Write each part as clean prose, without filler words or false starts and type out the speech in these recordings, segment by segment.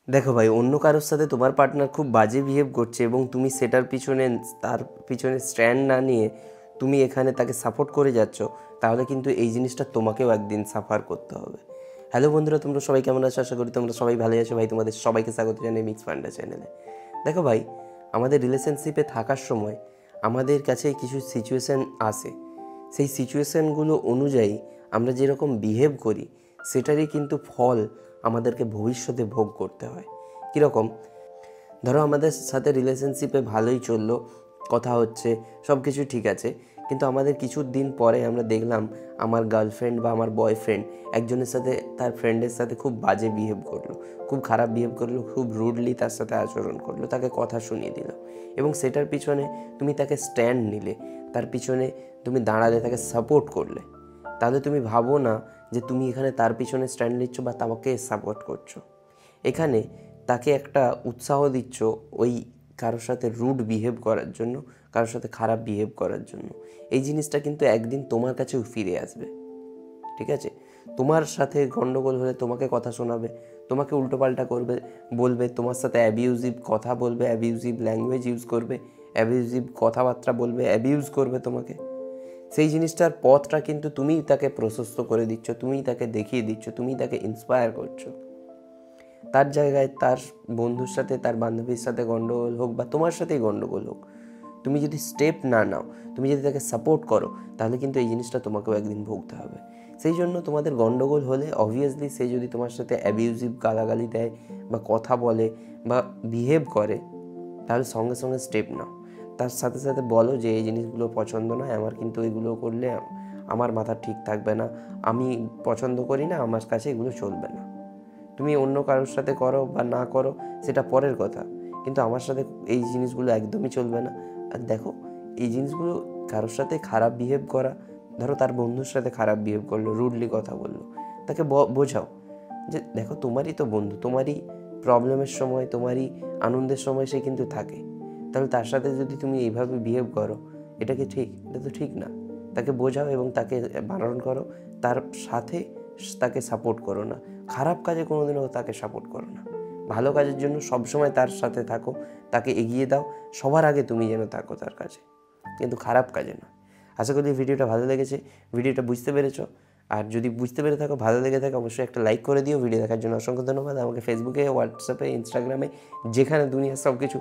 দেখো ভাই, অন্য কারোর সাথে তোমার পার্টনার খুব বাজে বিহেভ করছে এবং তুমি সেটার পিছনে তার পিছনে স্ট্যান্ড না নিয়ে তুমি এখানে তাকে সাপোর্ট করে যাচ্ছ, তাহলে কিন্তু এই জিনিসটা তোমাকেও একদিন সাফার করতে হবে। হ্যালো বন্ধুরা, তোমরা সবাই কেমন আছো? আশা করি তোমরা সবাই ভালো আছো। ভাই তোমাদের সবাইকে স্বাগত জানাই মিক্স পান্ডা চ্যানেলে। দেখো ভাই, আমাদের রিলেশনশিপে থাকার সময় আমাদের কাছে কিছু সিচুয়েশান আসে। সেই সিচুয়েশানগুলো অনুযায়ী আমরা যেরকম বিহেভ করি সেটারই কিন্তু ফল আমাদেরকে ভবিষ্যতে ভোগ করতে হয়। কীরকম? ধরো আমাদের সাথে রিলেশনশিপে ভালোই চললো, কথা হচ্ছে, সব কিছু ঠিক আছে, কিন্তু আমাদের কিছু দিন পরে আমরা দেখলাম আমার গার্লফ্রেন্ড বা আমার বয়ফ্রেন্ড একজনের সাথে তার ফ্রেন্ডের সাথে খুব বাজে বিহেভ করলো, খুব খারাপ বিহেভ করলো, খুব রুডলি তার সাথে আচরণ করলো, তাকে কথা শুনিয়ে দিল এবং সেটার পিছনে তুমি তাকে স্ট্যান্ড নিলে, তার পিছনে তুমি দাঁড়ালে, তাকে সাপোর্ট করলে। তাহলে তুমি ভাবো না যে তুমি এখানে তার পিছনে স্ট্যান্ড নিচ্ছ বা তাকে সাপোর্ট করছো। এখানে তাকে একটা উৎসাহ দিচ্ছ ওই কারোর সাথে রুড বিহেভ করার জন্য, কারোর সাথে খারাপ বিহেভ করার জন্য। এই জিনিসটা কিন্তু একদিন তোমার কাছেও ফিরে আসবে, ঠিক আছে? তোমার সাথে গন্ডগোল হলে তোমাকে কথা শোনাবে, তোমাকে উল্টোপাল্টা করবে, বলবে, তোমার সাথে অ্যাবিউজিভ কথা বলবে, অ্যাবিউজিভ ল্যাঙ্গুয়েজ ইউজ করবে, অ্যাবিউজিভ কথাবার্তা বলবে, অ্যাবিউজ করবে তোমাকে। সেই জিনিসটার পথটা কিন্তু তুমিই তাকে প্রশস্ত করে দিচ্ছ, তুমিই তাকে দেখিয়ে দিচ্ছ, তুমিই তাকে ইন্সপায়ার করছো। তার জায়গায় তার বন্ধুর সাথে, তার বান্ধবীর সাথে গন্ডগোল হোক বা তোমার সাথেই গন্ডগোল হোক, তুমি যদি স্টেপ না নাও, তুমি যদি তাকে সাপোর্ট করো, তাহলে কিন্তু এই জিনিসটা তোমাকেও একদিন ভুগতে হবে। সেই জন্য তোমাদের গন্ডগোল হলে অবভিয়াসলি সে যদি তোমার সাথে অ্যাবিউজিভ গালাগালি দেয় বা কথা বলে বা বিহেভ করে, তাহলে সঙ্গে সঙ্গে স্টেপ নাও। তার সাথে সাথে বলো যে এই জিনিসগুলো পছন্দ নয় আমার, কিন্তু এগুলো করলে আমার মাথা ঠিক থাকবে না, আমি পছন্দ করি না, আমার কাছে এগুলো চলবে না। তুমি অন্য কারোর সাথে করো বা না করো সেটা পরের কথা, কিন্তু আমার সাথে এই জিনিসগুলো একদমই চলবে না। আর দেখো, এই জিনিসগুলো কারোর সাথে খারাপ বিহেভ করা, ধরো তার বন্ধুর সাথে খারাপ বিহেভ করলো, রুডলি কথা বললো, তাকে বোঝাও যে দেখো তোমারই তো বন্ধু, তোমারই প্রবলেমের সময়, তোমারই আনন্দের সময় সে কিন্তু থাকে, তাহলে তার সাথে যদি তুমি এইভাবে বিহেভ করো, এটা কি ঠিক? এটা তো ঠিক না। তাকে বোঝাও এবং তাকে বারণ করো, তার সাথে তাকে সাপোর্ট করো না। খারাপ কাজে কোনোদিনও তাকে সাপোর্ট করো না, ভালো কাজের জন্য সবসময় তার সাথে থাকো, তাকে এগিয়ে দাও, সবার আগে তুমি যেন থাকো তার কাছে, কিন্তু খারাপ কাজে না। আশা করি ভিডিওটা ভালো লেগেছে, ভিডিওটা বুঝতে পেরেছো। আর যদি বুঝতে পেরে থাকো, ভালো লেগে থাকে, অবশ্যই একটা লাইক করে দিও। ভিডিও দেখার জন্য অসংখ্য ধন্যবাদ। আমাকে ফেসবুকে, হোয়াটসঅ্যাপে, ইনস্টাগ্রামে, যেখানে দুনিয়ার সব কিছু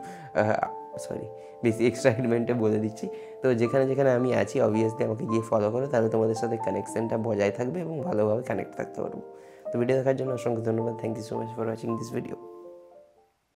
বেশি এক্সাইটমেন্টে বলে দিচ্ছি, তো যেখানে যেখানে আমি আছি অবভিয়াসলি আমাকে গিয়ে ফলো করো, তাহলে তোমাদের সাথে কানেকশনটা বজায় থাকবে এবং ভালোভাবে কানেক্ট থাকতে পারবো। তো ভিডিও দেখার জন্য অসংখ্য ধন্যবাদ। Thank you so much for watching this video.